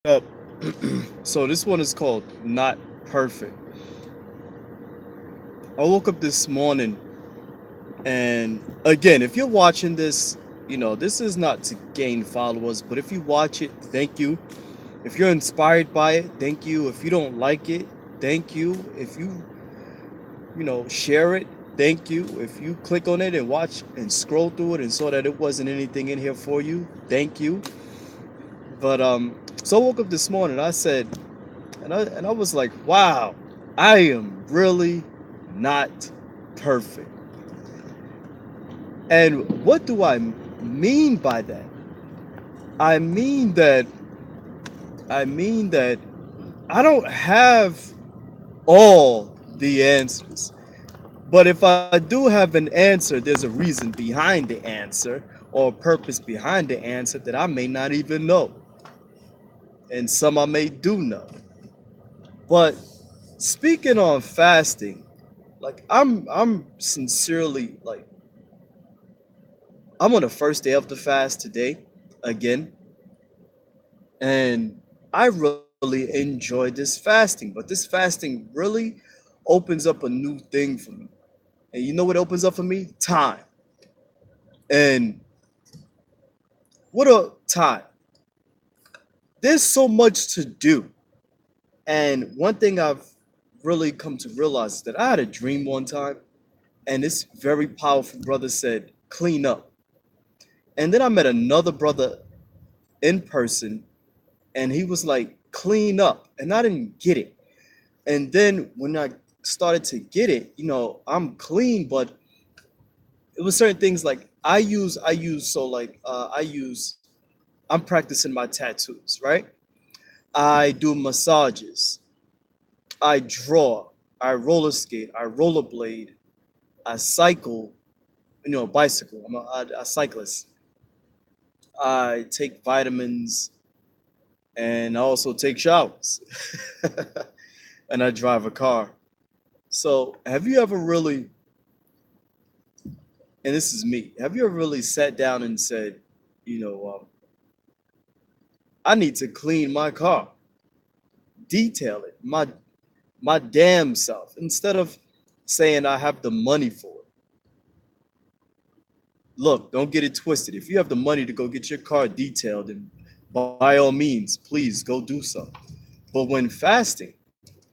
Up. So this one is called Not Perfect. I woke up this morning and again, if you're watching this, this is not to gain followers, but if you watch it, thank you. If you're inspired by it, thank you. If you don't like it, thank you. If you share it, thank you. If you click on it and watch and scroll through it and saw that it wasn't anything in here for you, thank you. But so I woke up this morning, I said, and I was like, wow, I am really not perfect. And what do I mean by that? I mean that I mean that I don't have all the answers. But if I do have an answer, there's a reason behind the answer or a purpose behind the answer that I may not even know. And some I may do know. But speaking on fasting, like I'm sincerely like I'm on the first day of the fast today again, and I really enjoy this fasting. But this fasting really opens up a new thing for me. And you know what opens up for me? Time. And what a time. There's so much to do. And one thing I've really come to realize is that I had a dream one time, and this very powerful brother said, clean up. And then I met another brother in person, and he was like, clean up. And I didn't get it. And then when I started to get it, I'm clean, but it was certain things like I'm practicing my tattoos, right? I do massages, I draw, I roller skate, I rollerblade, I cycle, bicycle. I'm a cyclist. I take vitamins and I also take showers. And I drive a car. So, have you ever really, and this is me, have you ever really sat down and said, you know, um, I need to clean my car, detail it, my damn self, instead of saying I have the money for it. Look, don't get it twisted. If you have the money to go get your car detailed, then by all means, please go do so. But when fasting,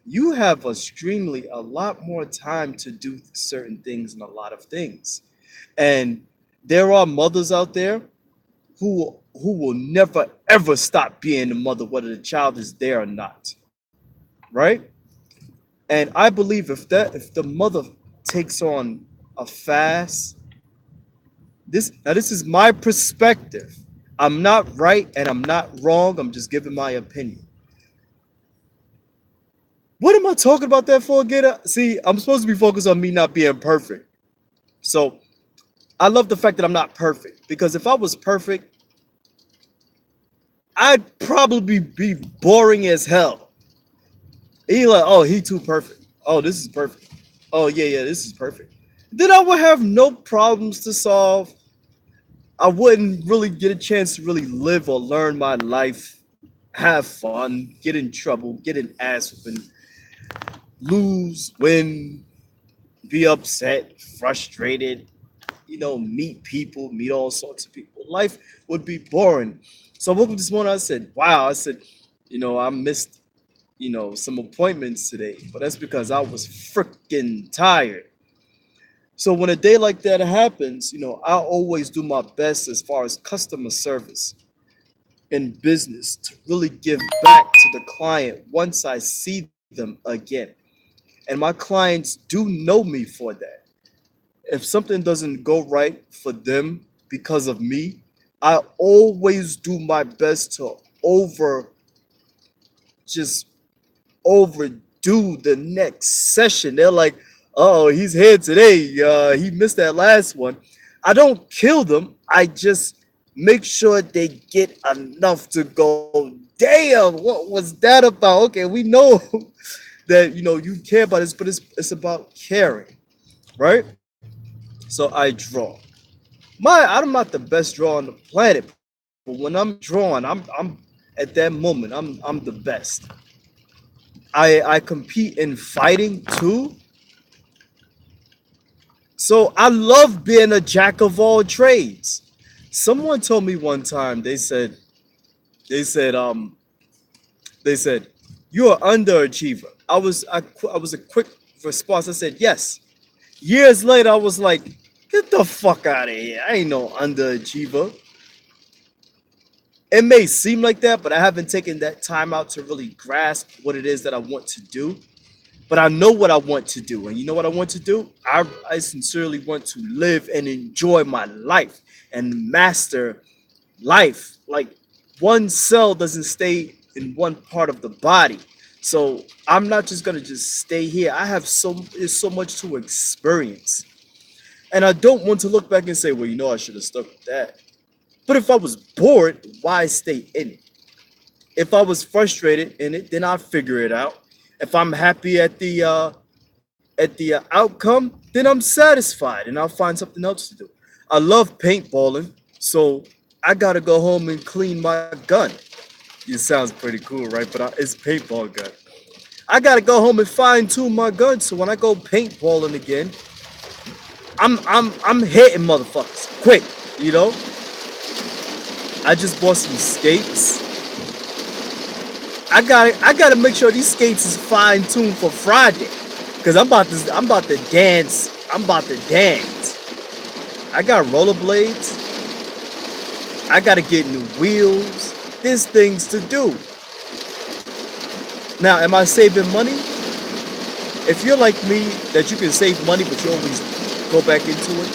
you have a lot more time to do certain things and a lot of things. And there are mothers out there who will never ever stop being a mother, whether the child is there or not, right? And I believe if the mother takes on a fast, this is my perspective. I'm not right and I'm not wrong. I'm just giving my opinion. What am I talking about that for again? See, I'm supposed to be focused on me not being perfect. So I love the fact that I'm not perfect because if I was perfect, I'd probably be boring as hell. He like, oh, he too perfect. Oh, this is perfect. Oh yeah, yeah, this is perfect. Then I would have no problems to solve. I wouldn't really get a chance to really live or learn my life, have fun, get in trouble, get an ass whipping, lose, win, be upset, frustrated, meet people, meet all sorts of people. Life would be boring. So I woke up this morning, I said, wow, I said, I missed, some appointments today, but that's because I was freaking tired. So when a day like that happens, I always do my best as far as customer service in business to really give back to the client once I see them again. And my clients do know me for that. If something doesn't go right for them because of me, I always do my best to just overdo the next session. They're like, oh, he's here today. He missed that last one. I don't kill them. I just make sure they get enough to go, damn, what was that about? Okay, we know that you care about this, but it's about caring, right? So I draw. I'm not the best drawer on the planet, but when I'm drawing, I'm At that moment, I'm the best. I compete in fighting too. So I love being a jack of all trades. Someone told me one time, they said, they said, you're an underachiever. I was a quick response. I said, yes. Years later, I was like, get the fuck out of here. I ain't no underachiever. It may seem like that, but I haven't taken that time out to really grasp what it is that I want to do. But I know what I want to do. And you know what I want to do? I sincerely want to live and enjoy my life and master life. Like one cell doesn't stay in one part of the body. So I'm not just gonna just stay here. I have there's so much to experience. And I don't want to look back and say, well, you know, I should have stuck with that. But if I was bored, why stay in it? If I was frustrated in it, then I'll figure it out. If I'm happy at the outcome, then I'm satisfied and I'll find something else to do. I love paintballing, so I gotta go home and clean my gun. It sounds pretty cool, right? But it's paintball gun. I gotta go home and fine tune my gun, so when I go paintballing again, I'm hitting motherfuckers quick. You know, I just bought some skates. I gotta make sure these skates is fine tuned for Friday, cause I'm about to dance. I'm about to dance. I got rollerblades. I gotta get new wheels. There's things to do. Now, am I saving money? If you're like me, that you can save money, but you always go back into it,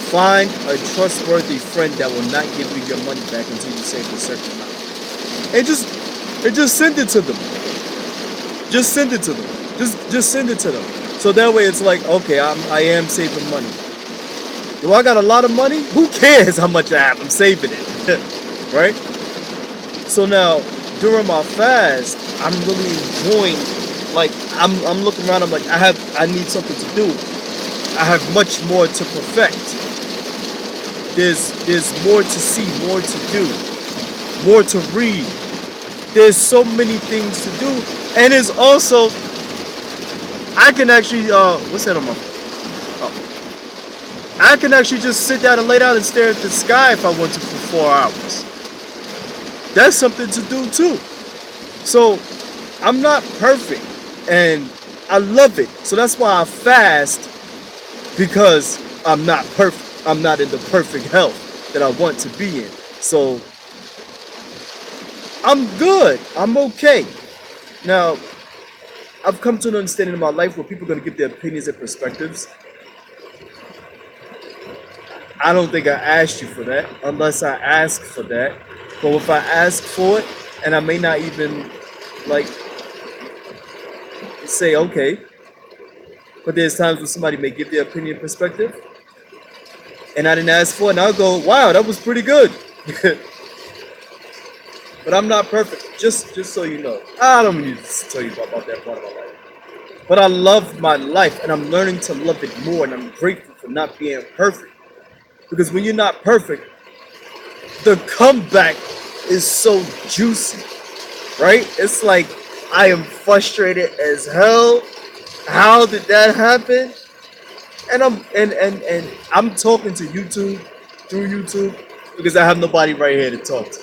find a trustworthy friend that will not give you your money back until you save a certain amount, and just send it to them. Just send it to them. Just send it to them. So that way, it's like, okay, I am saving money. Do I got a lot of money? Who cares how much I have? I'm saving it, right? So now, during my fast, I'm really enjoying. Like I'm looking around. I'm like, I need something to do. I have much more to perfect. There's more to see, more to do, more to read. There's so many things to do, and it's also I can actually what's that on my phone? Oh. I can actually just sit down and lay down and stare at the sky if I want to for 4 hours. That's something to do too. So I'm not perfect, and I love it. So that's why I fast, because I'm not perfect. I'm not in the perfect health that I want to be in. So I'm good. I'm okay. Now, I've come to an understanding in my life where people are going to give their opinions and perspectives. I don't think I asked you for that unless I ask for that. But if I ask for it and I may not even like say okay, but there's times when somebody may give their opinion and perspective and I didn't ask for it, and I'll go, wow, that was pretty good. But I'm not perfect. Just so you know. I don't need to tell you about that part of my life. But I love my life and I'm learning to love it more, and I'm grateful for not being perfect. Because when you're not perfect, the comeback is so juicy, right? It's like I am frustrated as hell. How did that happen? And I'm talking to YouTube through YouTube because I have nobody right here to talk to.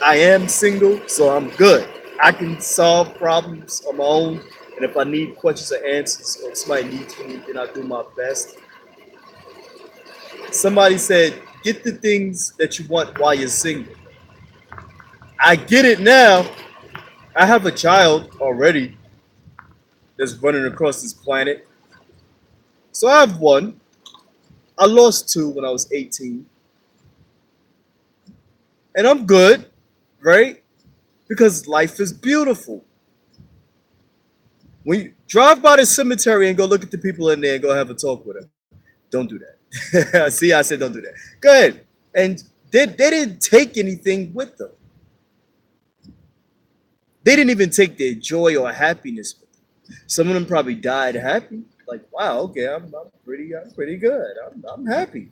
I am single, so I'm good. I can solve problems on my own, and if I need questions or answers, or somebody needs me, then I do my best. Somebody said, "Get the things that you want while you're single." I get it now. I have a child already that's running across this planet, so I have one. I lost two when I was 18, and I'm good, right? Because life is beautiful. When you drive by the cemetery and go look at the people in there and go have a talk with them, don't do that. See, I said don't do that. Go ahead. And they didn't take anything with them. They didn't even take their joy or happiness with them. Some of them probably died happy. Like, wow, okay, I'm pretty good. I'm happy.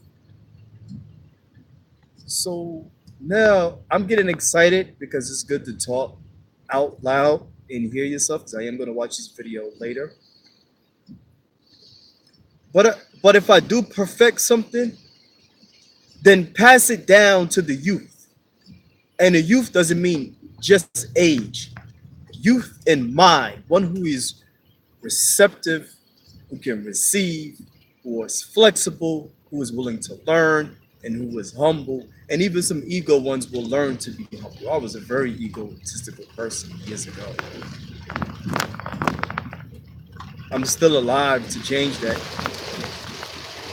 So Now I'm getting excited because it's good to talk out loud and hear yourself. Because I am going to watch this video later. But if I do perfect something, then pass it down to the youth. And the youth doesn't mean just age. Youth in mind, one who is receptive, who can receive, who is flexible, who is willing to learn, and who is humble. And even some ego ones will learn to be humble. I was a very egotistical person years ago. I'm still alive to change that.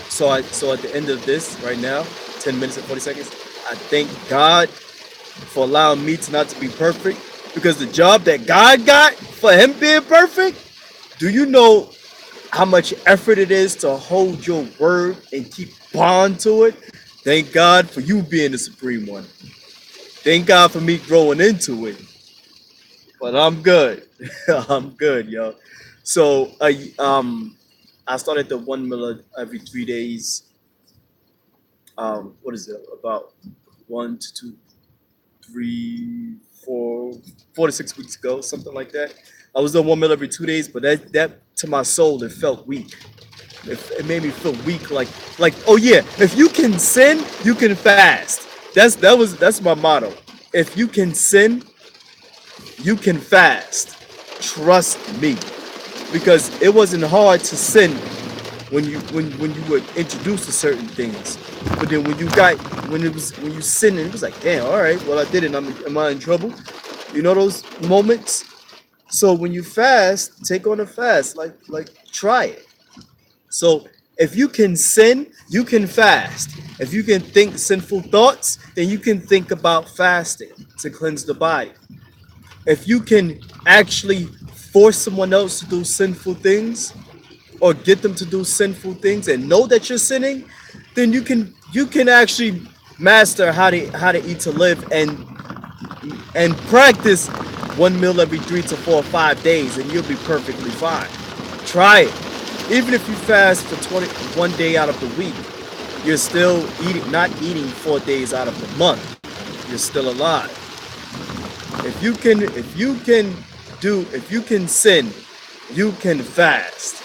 So at the end of this right now, 10 minutes and 40 seconds, I thank God for allowing me to not to be perfect. Because the job that God got for him being perfect, do you know how much effort it is to hold your word and keep bond to it? Thank God for you being the supreme one. Thank God for me growing into it. But I'm good. I'm good, yo. So I started the 1 mil every 3 days. What is it? About 1 to 2, 3, 4, 4 to 6 weeks ago, something like that. I was doing 1 mil every 2 days, but that to my soul it felt weak. It made me feel weak, like oh yeah, if you can sin, you can fast. That's my motto. If you can sin, you can fast. Trust me, because it wasn't hard to sin when you were introduced to certain things. But then when you sin, it was like, damn, all right, well I did it. Am I in trouble? You know those moments. So when you fast, take on a fast, like try it. So if you can sin, you can fast. If you can think sinful thoughts, then you can think about fasting to cleanse the body. If you can actually force someone else to do sinful things or get them to do sinful things and know that you're sinning, then you can actually master how to eat to live and practice 1 mil every 3 to 4 or 5 days, and you'll be perfectly fine. Try it. Even if you fast for 21 day out of the week, you're still not eating 4 days out of the month. You're still alive. If you can sin, you can fast.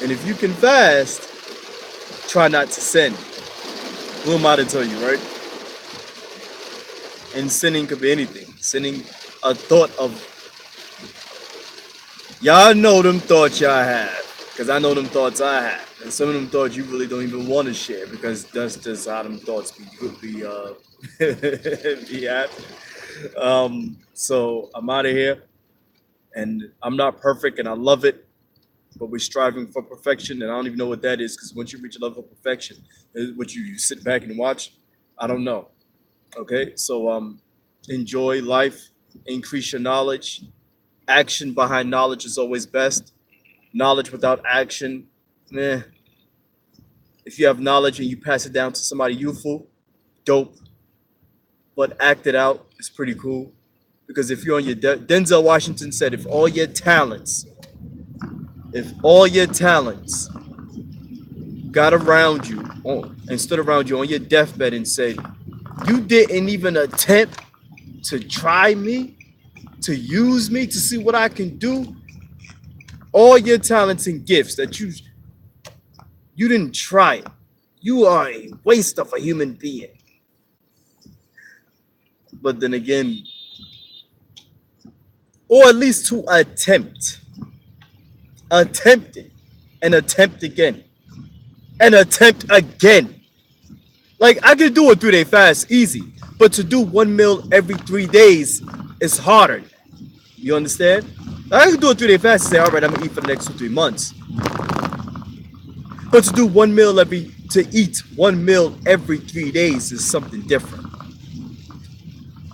And if you can fast, try not to sin. Who am I to tell you, right? And sinning could be anything. Sinning a thought of, y'all know them thoughts y'all have. Because I know them thoughts I have. And some of them thoughts you really don't even want to share, because that's just how them thoughts be at. So I'm out of here, and I'm not perfect, and I love it, but we're striving for perfection, and I don't even know what that is, because once you reach a level of perfection, what you sit back and watch, I don't know. Okay, so enjoy life, increase your knowledge. Action behind knowledge is always best. Knowledge without action, meh. If you have knowledge and you pass it down to somebody youthful, dope. But act it out is pretty cool. Because if you're on your Denzel Washington said, if all your talents got around you and stood around you on your deathbed and said, you didn't even attempt to try me, to use me, to see what I can do, all your talents and gifts that you didn't try it, you are a waste of a human being. But then again, or at least to attempt it, and attempt again, and attempt again. Like, I can do a 3 day fast easy, but to do 1 mil every 3 days is harder. You understand? I can do a 3 day fast and say, all right, I'm gonna eat for the next 2, 3 months. But to do 1 mil to eat 1 mil every 3 days is something different.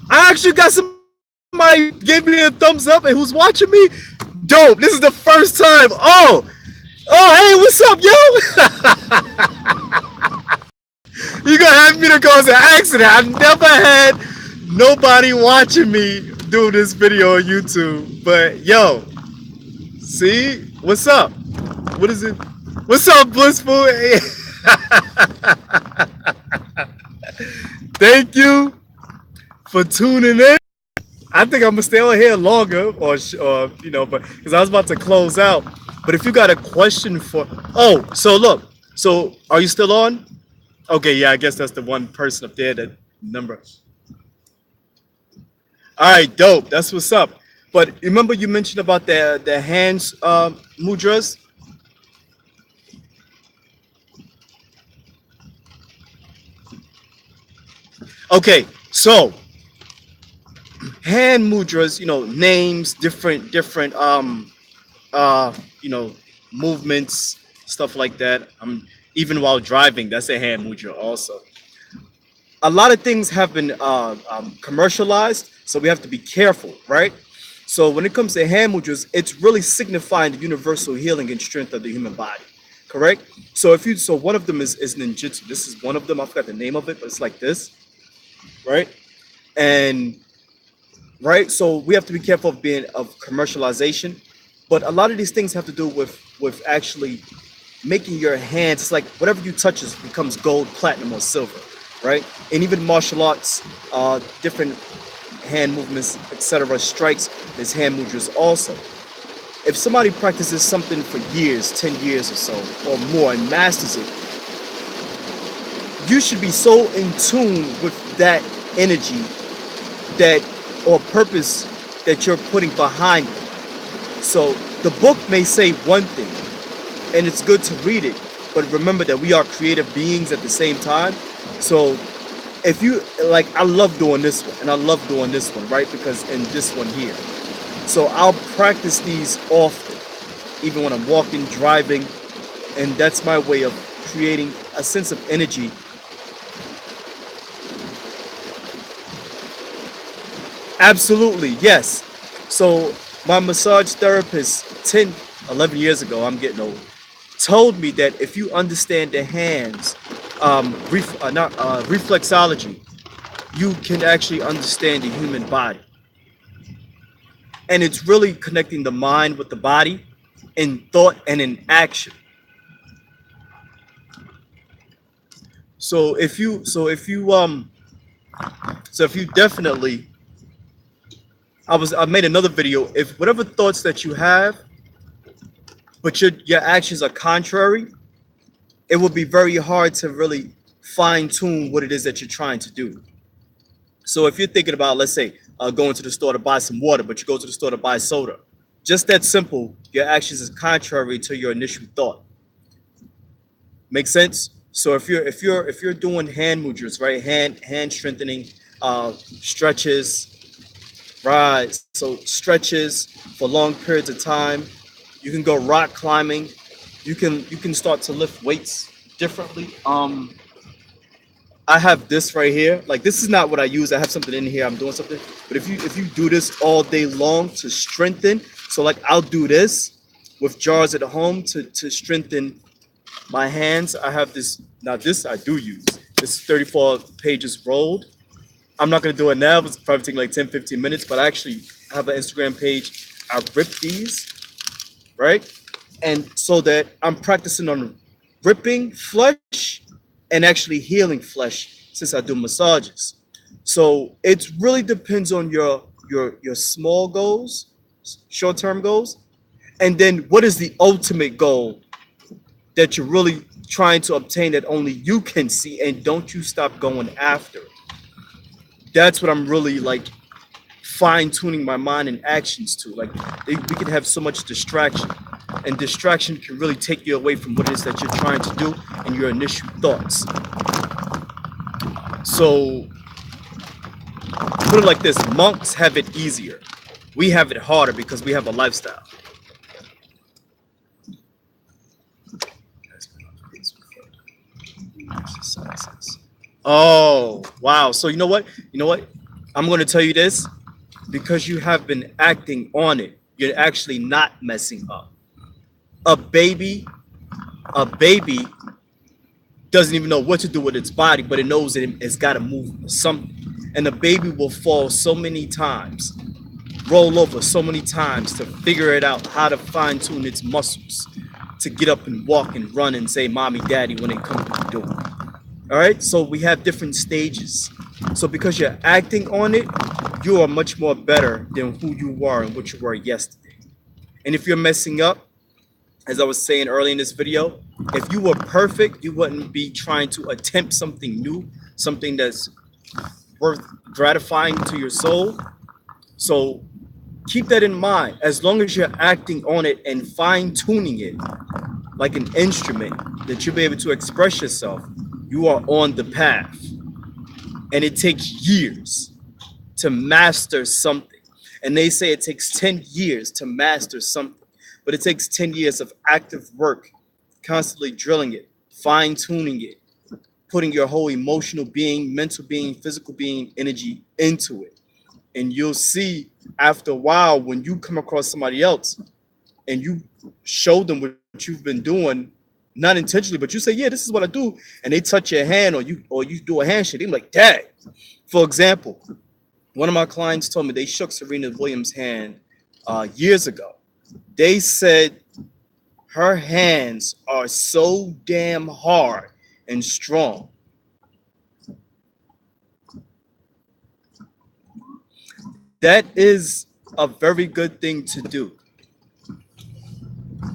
I actually got somebody gave me a thumbs up and who's watching me. Dope. This is the first time. Hey, what's up, yo? You gonna have me to cause an accident. I've never had nobody watching me do this video on YouTube. But yo, see? What's up? What is it? What's up, Blissful? Thank you. for tuning in. I think I'm gonna stay on here longer, or but because I was about to close out. But if you got a question for, so look, so are you still on? Okay, yeah, I guess that's the one person up there that number. All right, dope. That's what's up. But remember you mentioned about the hands mudras. Okay, so hand mudras, names, different uh you know movements, stuff like that. Even while driving, that's a hand mudra also. A lot of things have been commercialized, so we have to be careful, right? So when it comes to hand mudras, it's really signifying the universal healing and strength of the human body, correct? So one of them is ninjutsu. This is one of them. I forgot the name of it, but it's like this, right? And right, so we have to be careful of commercialization, but a lot of these things have to do with actually making your hands. It's like whatever you touch becomes gold, platinum, or silver, right? And even martial arts, different hand movements, etc., strikes, there's hand mudras also. If somebody practices something for years, 10 years or so or more, and masters it, you should be so in tune with that energy, that or purpose that you're putting behind it. So the book may say one thing, and it's good to read it, but remember that we are creative beings at the same time. So if you like, I love doing this one and I love doing this one, right? Because in this one here, so I'll practice these often, even when I'm walking, driving, and that's my way of creating a sense of energy. Absolutely, yes. So my massage therapist 10, 11 years ago, I'm getting old, told me that if you understand the hands, not reflexology, you can actually understand the human body. And it's really connecting the mind with the body in thought and in action. So if you definitely, I made another video. If whatever thoughts that you have, but your actions are contrary, it will be very hard to really fine tune what it is that you're trying to do. So if you're thinking about, let's say, going to the store to buy some water, but you go to the store to buy soda, just that simple, your actions is contrary to your initial thought. Make sense? So if you're doing hand mudras, right, hand strengthening, stretches, right? So stretches for long periods of time. You can go rock climbing. You can start to lift weights differently. I have this right here. Like, this is not what I use. I have something in here. I'm doing something. But if you do this all day long to strengthen, so like I'll do this with jars at home to strengthen my hands. I have this. Now this I do use. This is 34 pages rolled. I'm not gonna do it now. It's probably taking like 10, 15 minutes. But I actually have an Instagram page. I rip these, right? And so that I'm practicing on ripping flesh and actually healing flesh since I do massages. So it really depends on your small goals, short-term goals, and then what is the ultimate goal that you're really trying to obtain that only you can see, and don't you stop going after it. That's what I'm really like fine tuning my mind and actions to. Like, we can have so much distraction, and distraction can really take you away from what it is that you're trying to do and your initial thoughts. So put it like this: monks have it easier. We have it harder because we have a lifestyle. Exercises. Oh, wow. So you know what? I'm going to tell you this, because you have been acting on it. You're actually not messing up. A baby, a baby doesn't even know what to do with its body, but it knows that it's got to move something. And the baby will fall so many times, roll over so many times to figure it out, how to fine tune its muscles to get up and walk and run and say mommy, daddy when they come to the door. All right, so we have different stages So because you're acting on it, you are much more better than who you were and what you were yesterday. And if you're messing up, as I was saying early in this video, if you were perfect, you wouldn't be trying to attempt something new, something that's worth gratifying to your soul. So keep that in mind. As long as you're acting on it and fine tuning it like an instrument that you'll be able to express yourself, you are on the path. And it takes years to master something. And they say it takes 10 years to master something, but it takes 10 years of active work, constantly drilling it, fine tuning it, putting your whole emotional being, mental being, physical being, energy into it. And you'll see after a while when you come across somebody else and you show them what you've been doing, not intentionally, but you say, yeah, this is what I do, and they touch your hand or you do a handshake, they're like, dang. For example, one of my clients told me they shook Serena Williams' hand years ago. They said her hands are so damn hard and strong. That is a very good thing to do.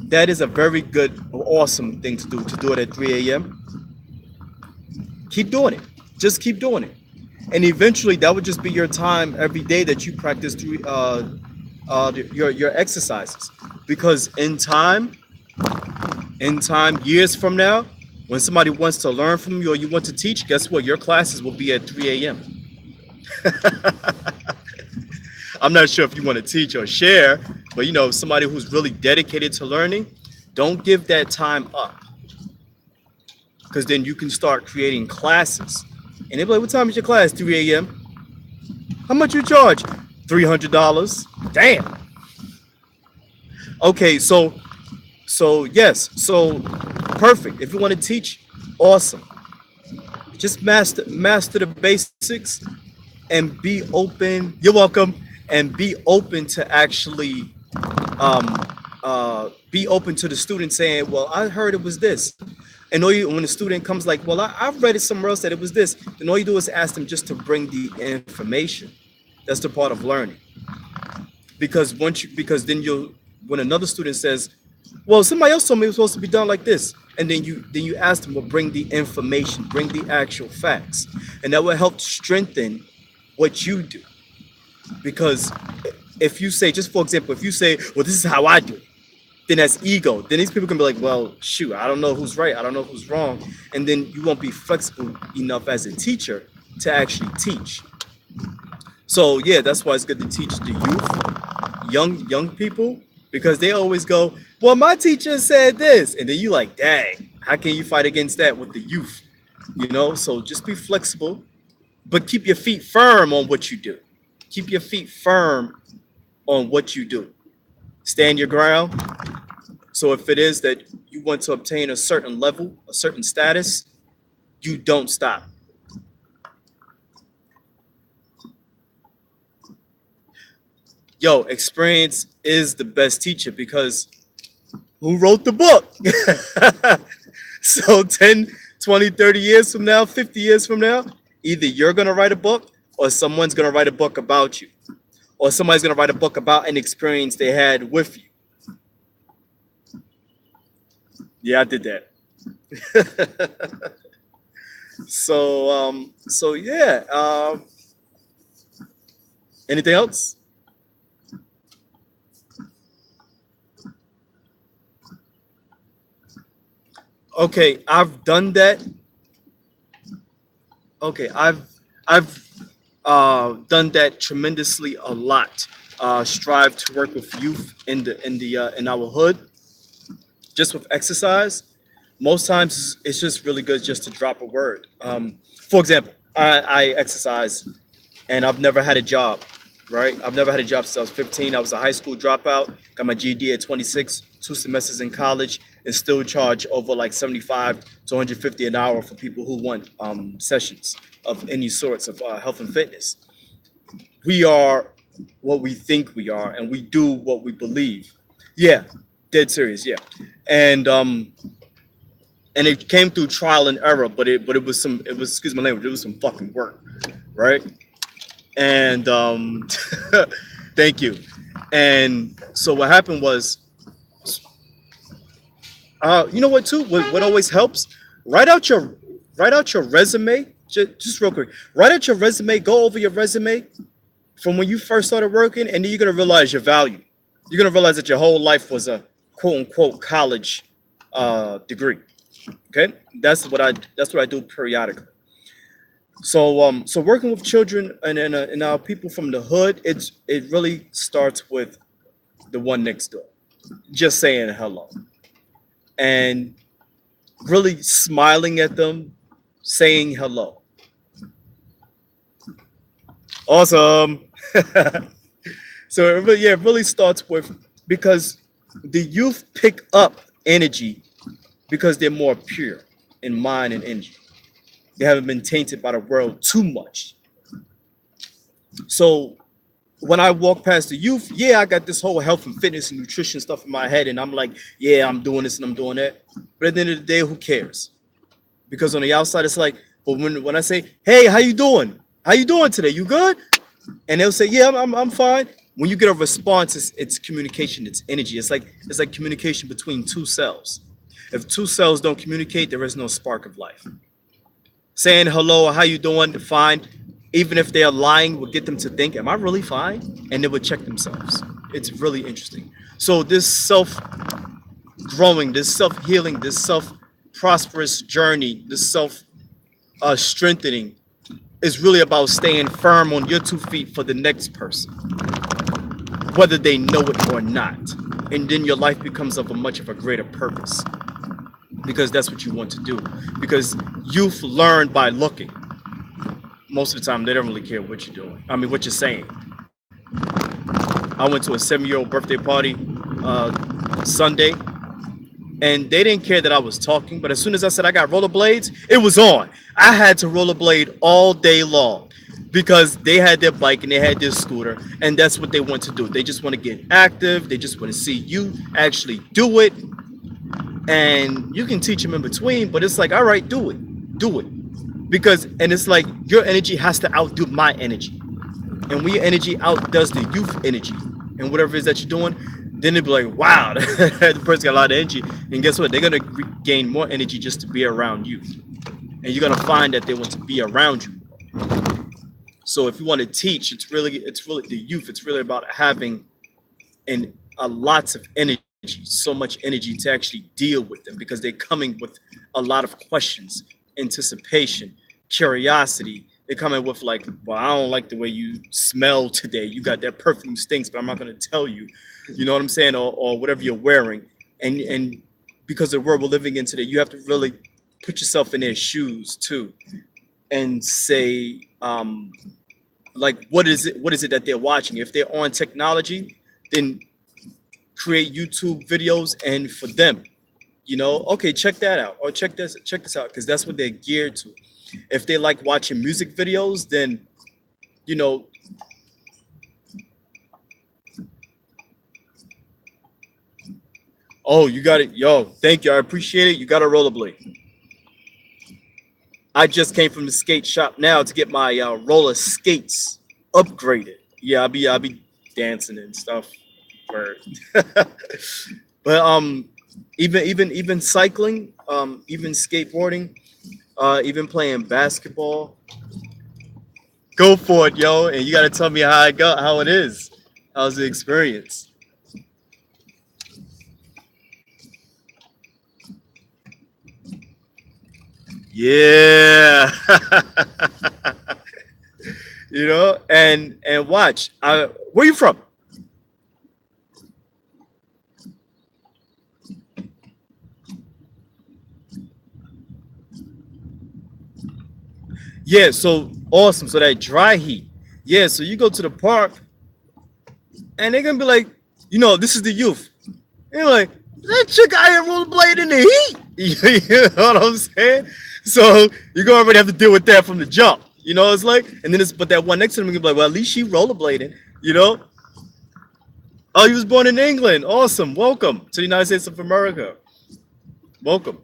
That is a very good, awesome thing to do it at 3 a.m. Keep doing it. Just keep doing it. And eventually that would just be your time every day that you practice your exercises. Because in time, years from now, when somebody wants to learn from you or you want to teach, guess what? Your classes will be at 3 a.m. I'm not sure if you want to teach or share, but somebody who's really dedicated to learning, don't give that time up. Because then you can start creating classes. And they'll be like, what time is your class? 3 a.m. How much you charge? $300. Damn. Okay, so yes, so perfect. If you want to teach, awesome. Just master the basics and be open. You're welcome. And be open to actually be open to the student saying, well, I heard it was this. And when the student comes like, well, I've read it somewhere else that it was this, then all you do is ask them just to bring the information. That's the part of learning. Because then when another student says, well, somebody else told me it was supposed to be done like this, and then you ask them, well, bring the information, bring the actual facts, and that will help strengthen what you do. Because if you say, just for example, if you say, well, this is how I do it, then that's ego. Then these people can be like, well, shoot, I don't know who's right, I don't know who's wrong, and then you won't be flexible enough as a teacher to actually teach. So yeah, that's why it's good to teach the youth, young people, because they always go, well, my teacher said this, and then you like, dang, how can you fight against that with the youth? So just be flexible, but keep your feet firm on what you do. Keep your feet firm on what you do. Stand your ground. So if it is that you want to obtain a certain level, a certain status, you don't stop. Yo, experience is the best teacher, because who wrote the book? So 10, 20, 30 years from now, 50 years from now, either you're going to write a book or someone's going to write a book about you, or somebody's going to write a book about an experience they had with you. Yeah, I did that. So yeah. Anything else? Okay, I've done that. Okay, I've done that tremendously a lot. Strive to work with youth in our hood, just with exercise. Most times it's just really good just to drop a word. For example, I exercise and I've never had a job, right? I've never had a job since I was 15. I was a high school dropout, got my GED at 26, 2 semesters in college, and still charge over like 75 to 150 an hour for people who want sessions of any sorts of health and fitness. We are what we think we are, and we do what we believe. Yeah, dead serious. Yeah, and and it came through trial and error, but it was excuse my language, it was some fucking work. right? And thank you. And so what happened was, you know what too? What always helps? Write out your write out your resume. Just real quick, write out your resume. Go over your resume from when you first started working, and then you're gonna realize your value. You're gonna realize that your whole life was a quote unquote college degree. Okay, that's what I do periodically. So working with children and people from the hood, it really starts with the one next door, just saying hello and really smiling at them, saying hello. Awesome. So it really starts with, because the youth pick up energy because they're more pure in mind and energy. They haven't been tainted by the world too much. So when I walk past the youth, yeah, I got this whole health and fitness and nutrition stuff in my head, and I'm like, yeah, I'm doing this and I'm doing that. But at the end of the day, who cares? Because on the outside, it's like, but when I say, hey, how you doing? How you doing today? You good? And they'll say, yeah, I'm fine. When you get a response, it's communication, it's energy. It's like communication between two cells. If two cells don't communicate, there is no spark of life. Saying hello, how you doing? Fine. Even if they are lying, will get them to think, am I really fine? And they would check themselves. It's really interesting. So this self-growing, this self-healing, this self-prosperous journey, this self strengthening is really about staying firm on your 2 feet for the next person, whether they know it or not. And then your life becomes of a greater purpose, because that's what you want to do. Because youth learn by looking. Most of the time, they don't really care what you're doing. I mean, what you're saying. I went to a 7-year-old birthday party Sunday, and they didn't care that I was talking. But as soon as I said I got rollerblades, it was on. I had to rollerblade all day long because they had their bike and they had their scooter, and that's what they want to do. They just want to get active. They just want to see you actually do it. And you can teach them in between, but it's like, all right, do it, because and it's like your energy has to outdo my energy, and when your energy outdoes the youth energy and whatever it is that you're doing, then they'll be like, wow, the person got a lot of energy, and guess what, they're going to gain more energy just to be around you, and you're going to find that they want to be around you. So if you want to teach, it's really the youth, it's really about having lots of energy, so much energy to actually deal with them, because they're coming with a lot of questions, anticipation, curiosity. They're coming with like, well, I don't like the way you smell today. You got that perfume stinks, but I'm not going to tell you. You know what I'm saying? Or whatever you're wearing. And because of the world we're living in today, you have to really put yourself in their shoes too, and say, like, what is it that they're watching? If they're on technology, then create YouTube videos, and for them, okay, check that out, or check this out, because that's what they're geared to. If they like watching music videos, then oh, you got it. Yo, thank you, I appreciate it. You got a rollerblade. I just came from the skate shop now to get my roller skates upgraded. Yeah, I'll be dancing and stuff. Word. But even cycling, even skateboarding, even playing basketball. Go for it, yo! And you gotta tell me how it is. How's the experience? Yeah. And watch. Where you from? Yeah, so awesome. So that dry heat. Yeah, so you go to the park and they're gonna be like, this is the youth. And you're like, that chick out here rollerblade in the heat. You know what I'm saying? So you're gonna already have to deal with that from the jump. It's like, and then but that one next to them, you're gonna be like, well, at least she rollerblading, you know? Oh, you was born in England. Awesome. Welcome to the United States of America. Welcome.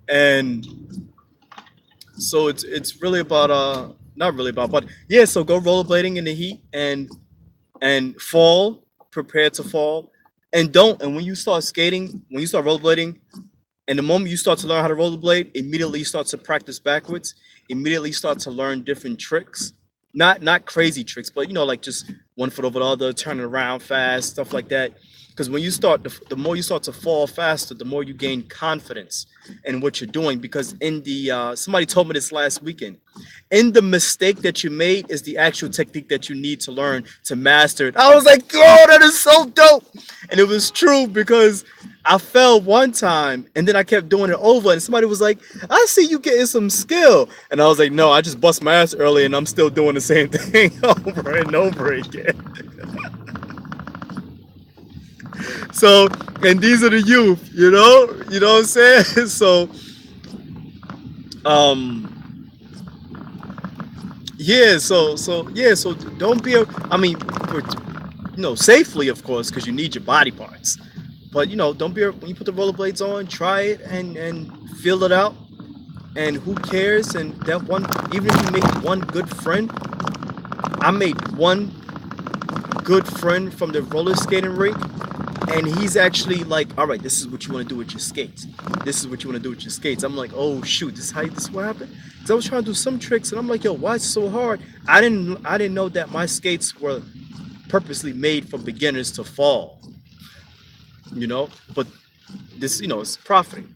And So it's really about not really about, but yeah. So go rollerblading in the heat and fall, prepare to fall, and don't. And when you start skating, when you start rollerblading, and the moment you start to learn how to rollerblade, immediately you start to practice backwards. Immediately start to learn different tricks, not crazy tricks, but like just one foot over the other, turning around fast, stuff like that. Because when you start, the more you start to fall faster, the more you gain confidence in what you're doing. Because in the somebody told me this last weekend, in the mistake that you made is the actual technique that you need to learn to master it. I was like, oh, that is so dope. And it was true because I fell one time and then I kept doing it over. And somebody was like, I see you getting some skill. And I was like, no, I just bust my ass early and I'm still doing the same thing over and over again. So, and these are the youth, you know what I'm saying? So, um, yeah, so don't be, I mean, safely, of course, because you need your body parts. But don't be when you put the rollerblades on, try it and feel it out. And who cares? And that one, even if you make one good friend, I made one good friend from the roller skating rink, and he's actually like, all right, this is what you want to do with your skates. This is what you want to do with your skates. I'm like, oh shoot, this is what happened. Because I was trying to do some tricks, and I'm like, yo, why is it so hard? I didn't know that my skates were purposely made for beginners to fall. But this, it's profiting.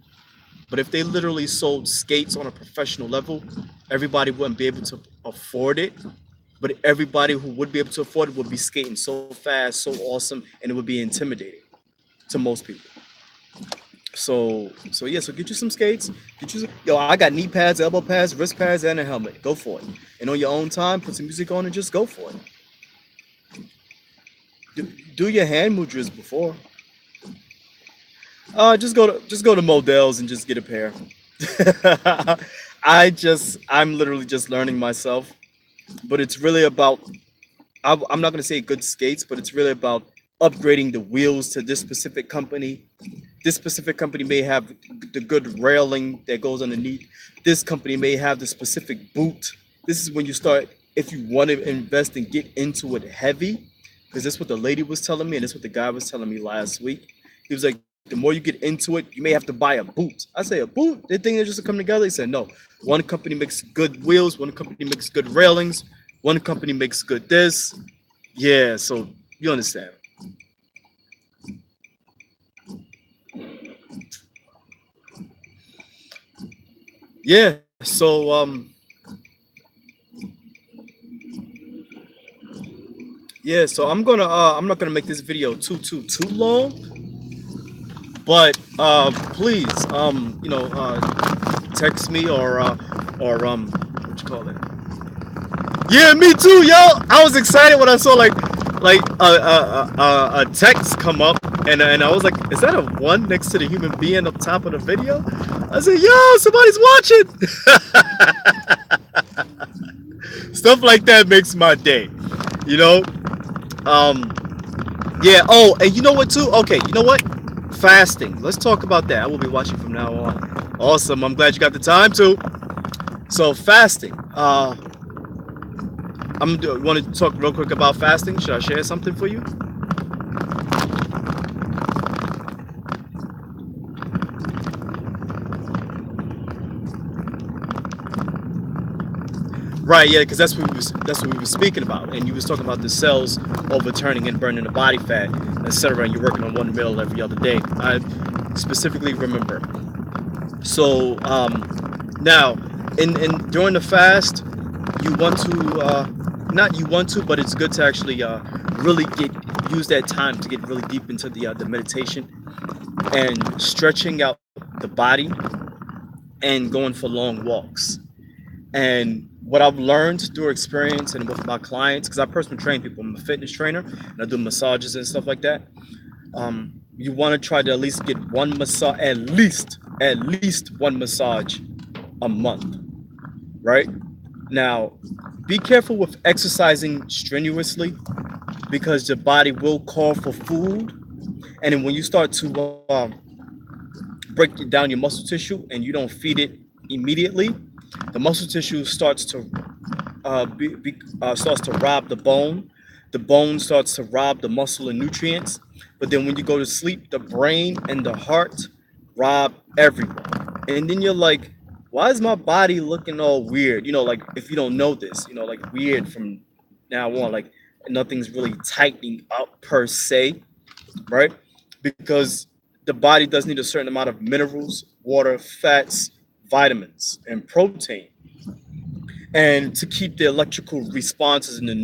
But if they literally sold skates on a professional level, everybody wouldn't be able to afford it. But everybody who would be able to afford it would be skating so fast, so awesome, and it would be intimidating to most people. So yeah, so get you some skates. I got knee pads, elbow pads, wrist pads, and a helmet. Go for it. And on your own time, put some music on and just go for it. Do your hand mudras before. Just go to Modell's and just get a pair. I'm literally just learning myself, but it's really about, I'm not going to say good skates, but it's really about upgrading the wheels to this specific company. This specific company may have the good railing that goes underneath. This company may have the specific boot. This is when you start, if you want to invest and get into it heavy, because that's what the lady was telling me, and that's what the guy was telling me last week. He was like, the more you get into it, you may have to buy a boot. I say, a boot? They think they're just to come together? He said, no. One company makes good wheels. One company makes good railings. One company makes good this. Yeah, so you understand. Yeah, so yeah, so I'm not gonna make this video too long, but please text me or what you call it. Yeah, me too, yo. I was excited when I saw like a text come up, and I was like, is that a one next to the human being up top of the video? I said, yo, somebody's watching. Stuff like that makes my day, you know. Yeah. Oh, and you know what too? Okay, you know what? Fasting. Let's talk about that. I will be watching from now on. Awesome. I'm glad you got the time too. So fasting. Want to talk real quick about fasting. Should I share something for you? Right, yeah, because that's what we were speaking about, and you was talking about the cells overturning and burning the body fat, etc. And you're working on one meal every other day. I specifically remember. So now, in during the fast, you want to not you want to, but it's good to actually really use that time to get really deep into the meditation and stretching out the body and going for long walks. And what I've learned through experience and with my clients, because I personally train people, I'm a fitness trainer and I do massages and stuff like that. You want to try to at least get one massage, at least one massage a month, right? Now, be careful with exercising strenuously because your body will call for food, and then when you start to break down your muscle tissue and you don't feed it immediately, The muscle tissue starts to rob the bone. The bone starts to rob the muscle and nutrients. But then when you go to sleep, the brain and the heart rob everyone. And then you're like, why is my body looking all weird? Like if you don't know this, like weird from now on, like nothing's really tightening up per se, right? Because the body does need a certain amount of minerals, water, fats, vitamins, and protein, and to keep the electrical responses in the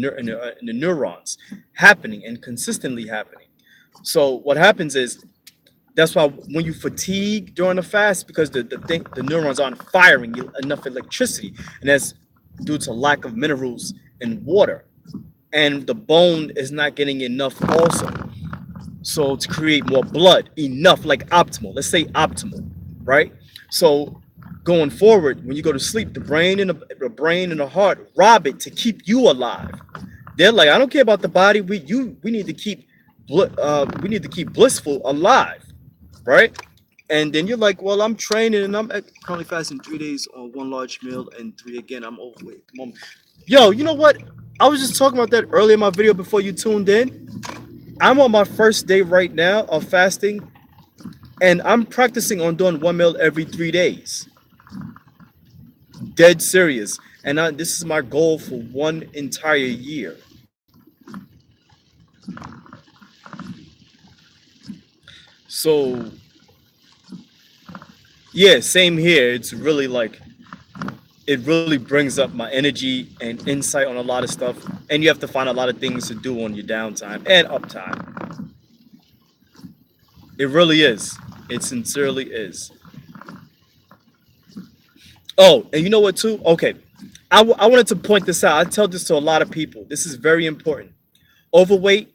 neurons happening and consistently happening. So what happens is that's why when you fatigue during the fast, because the neurons aren't firing enough electricity, and that's due to lack of minerals and water, and the bone is not getting enough also. So to create more blood, enough, like optimal. Let's say optimal, right? So going forward, when you go to sleep, the brain and the heart rob it to keep you alive. They're like, I don't care about the body. We need to keep we need to keep blissful alive, right? And then you're like, well, I'm training and I'm currently fasting 3 days on one large meal and three again. I'm overweight at the moment. Yo, you know what? I was just talking about that earlier in my video before you tuned in. I'm on my first day right now of fasting, and I'm practicing on doing one meal every 3 days. Dead serious. And this is my goal for one entire year. So, yeah, same here. It's really like, it really brings up my energy and insight on a lot of stuff. And you have to find a lot of things to do on your downtime and uptime. It really is. It sincerely is. Oh, and you know what, too? Okay. I wanted to point this out. I tell this to a lot of people. This is very important. Overweight,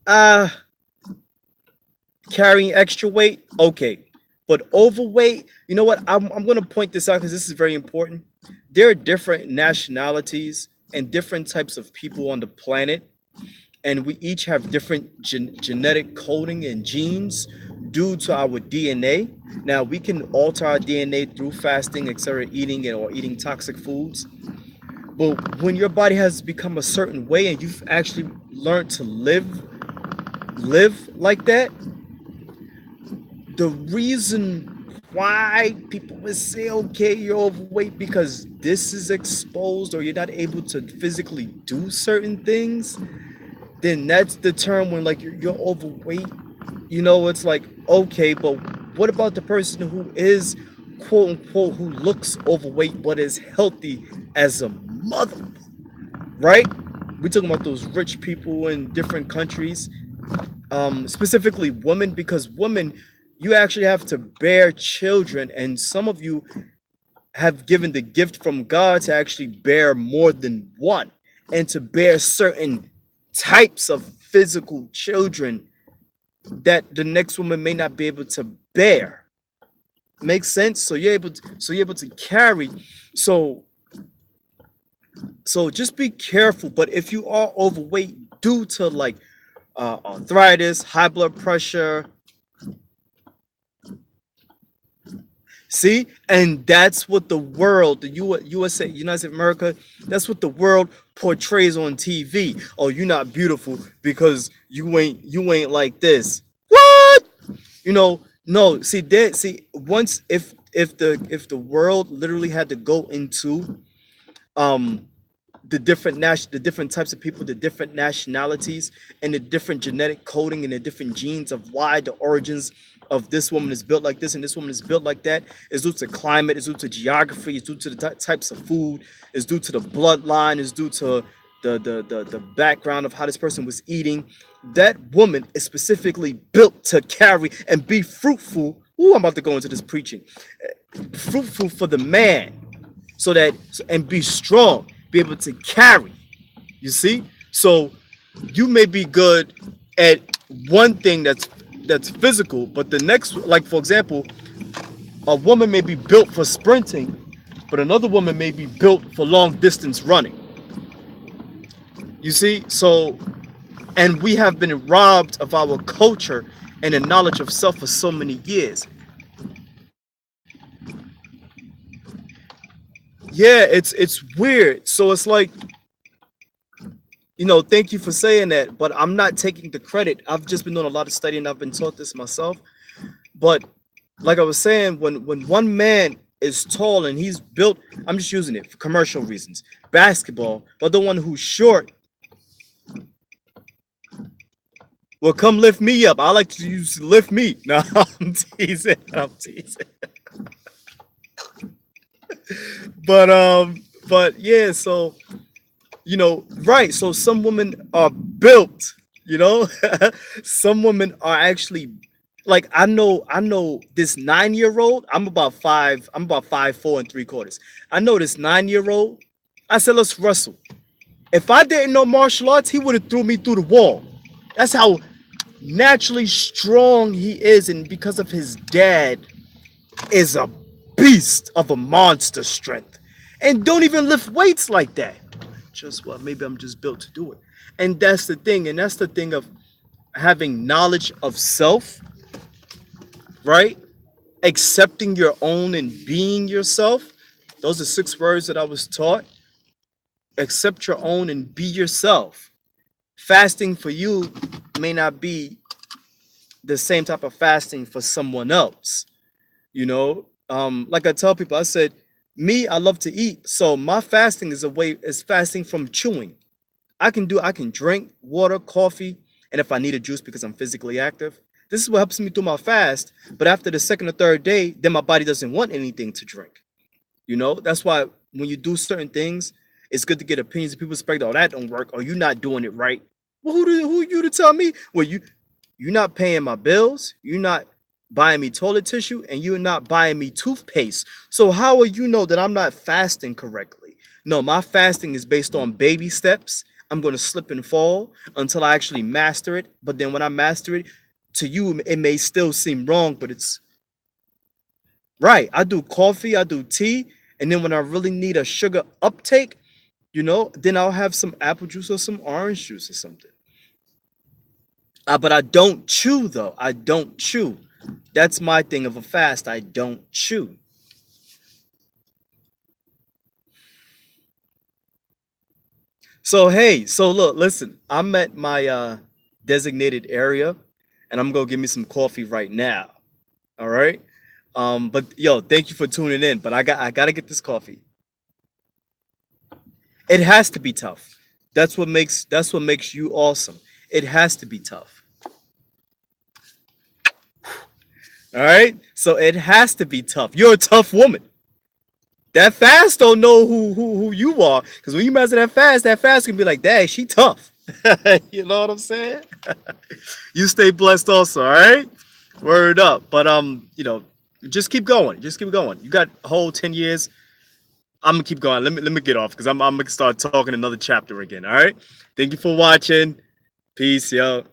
uh, carrying extra weight, okay. But overweight, you know what? I'm going to point this out because this is very important. There are different nationalities and different types of people on the planet, and we each have different genetic coding and genes due to our DNA. Now, we can alter our DNA through fasting, etc., eating or eating toxic foods. But when your body has become a certain way and you've actually learned to live like that, the reason why people would say, okay, you're overweight because this is exposed or you're not able to physically do certain things, then that's the term when like you're overweight. It's like, okay, but what about the person who is quote unquote who looks overweight but is healthy as a mother, right? We're talking about those rich people in different countries, specifically women, because women, you actually have to bear children, and some of you have given the gift from God to actually bear more than one and to bear certain types of physical children that the next woman may not be able to bear. Makes sense? So you're able to carry. So just be careful. But if you are overweight due to like arthritis, high blood pressure, see, and that's what the world, the USA, United States of America, that's what the world portrays on TV. Oh, you're not beautiful because you ain't like this. What? No. See, once if the world literally had to go into um the different types of people, the different nationalities, and the different genetic coding and the different genes of why the origins of this woman is built like this and this woman is built like that, is due to climate, is due to geography, is due to the types of food, is due to the bloodline, is due to the background of how this person was eating. That woman is specifically built to carry and be fruitful. Ooh, I'm about to go into this preaching. Fruitful for the man, so that and be strong, be able to carry. You see, so you may be good at one thing that's physical, but the next, like for example, a woman may be built for sprinting, but another woman may be built for long distance running. You see, so, and we have been robbed of our culture and the knowledge of self for so many years. Yeah, it's weird. So it's like, thank you for saying that, but I'm not taking the credit. I've just been doing a lot of studying. I've been taught this myself. But like I was saying, when one man is tall and he's built, I'm just using it for commercial reasons, basketball, but the one who's short, well, come lift me up. I like to use lift me. No, I'm teasing. I'm teasing. But yeah, so right. So some women are built, you know, some women are actually like I know this 9 year old. I'm about 5'4 3/4. I know this 9 year old. I said, let's wrestle. If I didn't know martial arts, he would have threw me through the wall. That's how naturally strong he is, and because of his dad is a beast of a monster strength, and don't even lift weights like that. Just what? Maybe I'm just built to do it, and that's the thing. And that's the thing of having knowledge of self, right? Accepting your own and being yourself. Those are 6 words that I was taught. Accept your own and be yourself. Fasting for you may not be the same type of fasting for someone else. Like I tell people, I said, me, I love to eat. So my fasting is fasting from chewing. I can drink water, coffee, and if I need a juice because I'm physically active. This is what helps me through my fast. But after the second or third day, then my body doesn't want anything to drink. That's why when you do certain things, it's good to get opinions of people expect, oh, that don't work, or you're not doing it right. Well, who you to tell me? Well, you're not paying my bills, you're not buying me toilet tissue, and you're not buying me toothpaste. So how will you know that I'm not fasting correctly? No, my fasting is based on baby steps. I'm going to slip and fall until I actually master it. But then when I master it, to you, it may still seem wrong, but it's right. I do coffee, I do tea, and then when I really need a sugar uptake, then I'll have some apple juice or some orange juice or something. But I don't chew though. I don't chew. That's my thing of a fast. I don't chew. So hey, so look, listen. I'm at my designated area, and I'm gonna give me some coffee right now. All right. But yo, thank you for tuning in. But I gotta get this coffee. It has to be tough. That's what makes you awesome. It has to be tough. All right. So it has to be tough. You're a tough woman. That fast don't know who you are. Because when you mess with that fast can be like, dang, she tough. You know what I'm saying? You stay blessed also, all right? Word up. But just keep going. Just keep going. You got a whole 10 years. I'm gonna keep going. Let me get off because I'm gonna start talking another chapter again. All right. Thank you for watching. Peace, yo.